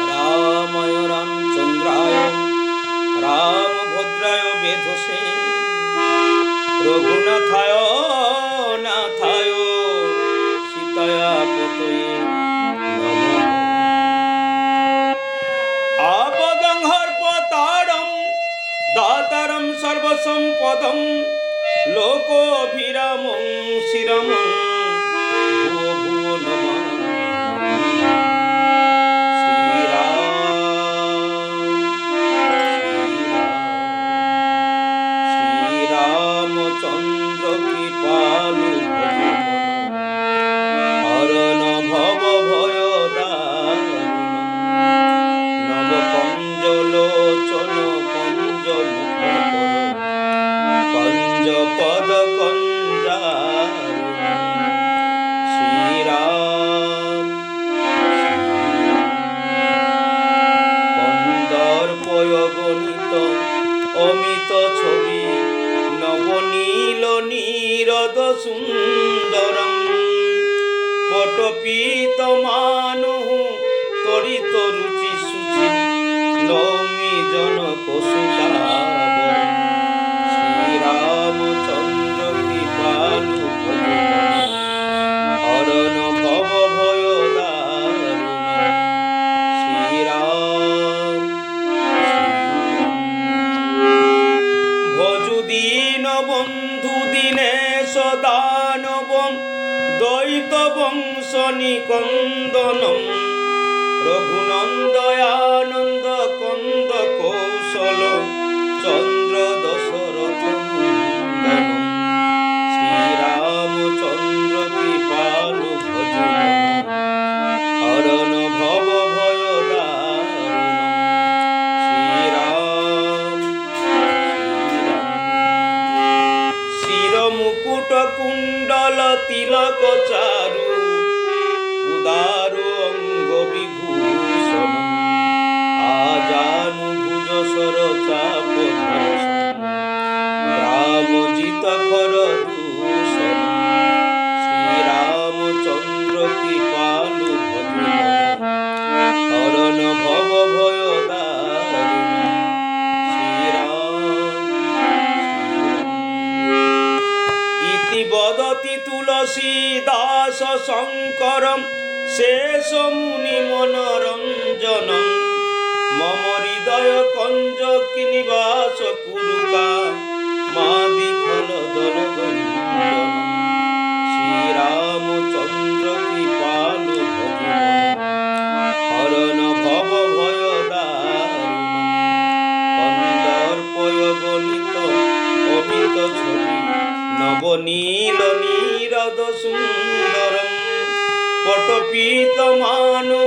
রামায় রামচন্দ্রায় রামভদ্রায় বেধসে রঘুনাথায় নাথায় সীতায়া পতয়ে নমঃ। আপদং হর্পতারম দাতারম সর্বসম্পদম লোকভিরামং শিরমং ভুবো ভুবো নমামি। শ্রীরামচন্দ্র কৃপালু হরণ ভব ভয় দারুণ নব কঞ্জলোচন কঞ্জ কঞ্জ পদ কঞ্জারুণ শ্রীরাম কন্দর্পয় গণিত অমিত ছবি নবনীল নীরদ সুন্দরম পটপীত মানু তরিত রুচি সুচি নৌমি জনক সুতাবরম শ্রীরামচন্দ্র কৃপালু হরণ ভব ভয় দারুণ শ্রীরাম ভজুদীন বন্ধু দীনেশ দানবম দ্বৈত বংশ নিকন্দনম রঘুনন্দয়ানন্দ কন্দ কৌশল চন্দ্র দশরথ নন্দনম শ্রীরামচন্দ্র কৃপালু ভজুন হরণ ভব ভয় দারুণ শ্রীরাম শিরমুকুট কুণ্ডল তিলক চারু উদার অঙ্গ বিভূষণ আজানু ভুজ সর চাপ গ্রামজিত খর দূষণ শ্রীরামচন্দ্র কৃপালু ভজুন হরণ ভব ভয় দারুণ ইতি বদতি তুলসী দাস শঙ্করম শেষ মুনি মনোরঞ্জনম মম হৃদয় কঞ্জ নিবাস কুরুকা মাদি খল দল গঞ্জনম শ্রীরামচন্দ্র কৃপালু ভজুন হরণ ভব ভয় দারুণ কন্দর্পয় গণিত অমিত ছবি নবনীল নীরদ সুন্দরম পটপীত মানু